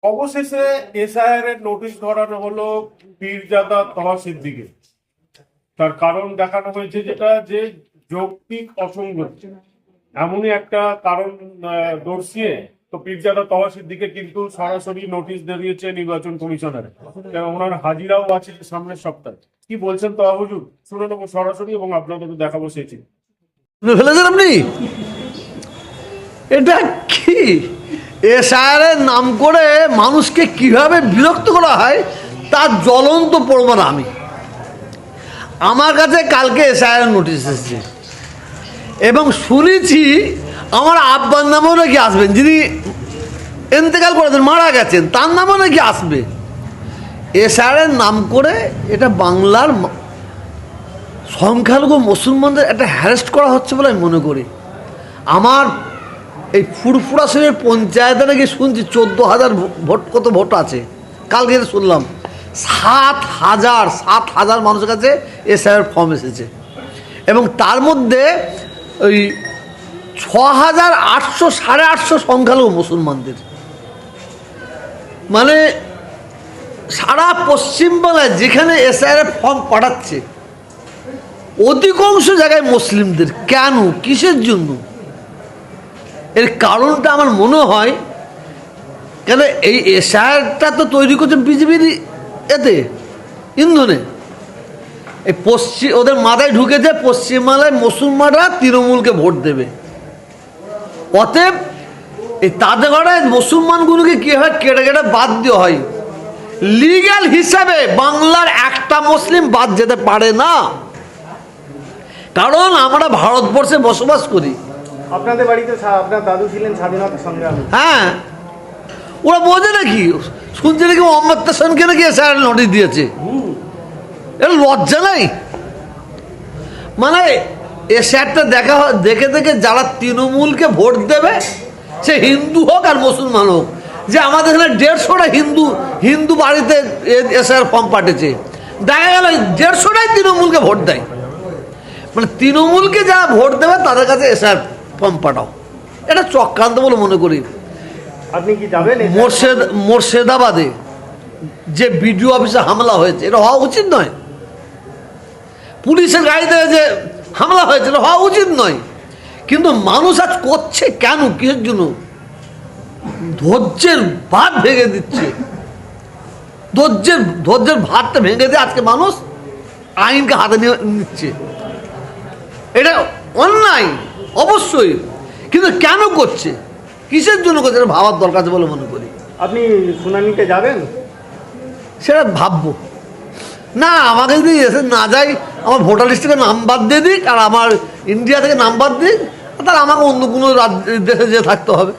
অবশেষে এসআইআর এর নোটিশ ধরানো হলো পীরজাদা তহা সিদ্দিকে। তার কারণ দেখানো হয়েছে যেটা যে যৌক্তিক অসঙ্গতি, এমনই একটা কারণ দর্শিয়ে তো পীরজাদা তহা সিদ্দিকে কিন্তু সরাসরি নোটিশ দিয়েছে নির্বাচন কমিশনার। ওনার হাজিরাও আছে সামনের সপ্তাহে। কি বলছেন তহা হুজুর, শুনে নেবো সরাসরি এবং আপনাদের দেখাবো সেই চিত্র। ফেলেছেন আপনি। এটা কি এসআইআর এর নাম করে মানুষকে কিভাবে বিরক্ত করা হয় তার জ্বলন্ত প্রমাণ আমি। আমার কাছে কালকে এসআইআর নোটিশ এসেছে এবং শুনেছি আমার আব্বার নামেও নাকি আসবেন, যিনি ইন্তেকাল করেছেন, মারা গেছেন, তার নামেও নাকি আসবে। এসআইআর এর নাম করে এটা বাংলার সংখ্যালঘু মুসলমানদের একটা হ্যারেস্ট করা হচ্ছে বলে আমি মনে করি। আমার এই ফুরফুরা শরীরের পঞ্চায়েতে নাকি শুনছি 14,000 ভোট, কত ভোট আছে কালকে শুনলাম। 7,000 মানুষের কাছে এসআইআর ফর্ম এসেছে এবং তার মধ্যে ওই 6,800 850 সংখ্যালঘু মুসলমানদের। মানে সারা পশ্চিমবাংলায় যেখানে এসআইআর ফর্ম পাঠাচ্ছে অধিকাংশ জায়গায় মুসলিমদের। কেন, কিসের জন্য? এর কারণটা আমার মনে হয়, কেন এই এসআইআরটা তো তৈরি করছে বিজেপির এতে ইন্ধনে। এই ওদের মাথায় ঢুকেছে পশ্চিমবাংলায় মুসলমানরা তৃণমূলকে ভোট দেবে, অতএব এই তাদের ঘরে মুসলমানগুলোকে কীভাবে কেটে কেটে বাদ দেওয়া হয়। লিগ্যাল হিসাবে বাংলার একটা মুসলিম বাদ যেতে পারে না, কারণ আমরা ভারতবর্ষে বসবাস করি। আপনাদের বাড়িতে আপনার দাদু ছিলেন স্বাধীনতা সংগ্রামী। হ্যাঁ, ওরা বোঝে নাকি? শুনছে নাকি অমর্ত্য সেনকে নাকি এসআইআর নোটিশ দিয়েছে। এর লজ্জা নাই? মানে এসআইআরটা দেখে দেখে যারা তৃণমূলকে ভোট দেবে, সে হিন্দু হোক আর মুসলমান হোক, যে আমাদের এখানে 150টা হিন্দু বাড়িতে এসআইআর ফর্ম পাঠিয়েছে, দেখা গেল 150টাই তৃণমূলকে ভোট দেয়। মানে তৃণমূলকে যারা ভোট দেবে তাদের কাছে এসআইআর ফর্ম পাঠাও, এটা চক্রান্ত বলে মনে করি। আপনি কি যাবেন? মুর্শিদাবাদে যে বিডিও অফিসে হামলা হয়েছে, এটা হওয়া উচিত নয়। পুলিশের গাড়িতে যে হামলা হয়েছে, এটা হওয়া উচিত নয়। কিন্তু মানুষ আজ করছে কেন, কিসের জন্য? ধৈর্যের ভাত ভেঙে দিচ্ছে। ধৈর্যের ভাতটা ভেঙে দিয়ে আজকে মানুষ আইনকে হাতে নিয়ে নিচ্ছে। এটা অন্যায় অবশ্যই, কিন্তু কেন করছে, কিসের জন্য করছে, এটা ভাবার দরকার আছে বলে মনে করি। আপনি শুনানিতে যাবেন? সেটা ভাববো না। আমাকে যদি এসে না যাই, আমার ভোটার লিস্ট থেকে নাম বাদ দিয়ে দিক আর আমার ইন্ডিয়া থেকে নাম বাদ দিক, তাহলে আমাকে অন্য কোনো দেশে যেয়ে থাকতে হবে।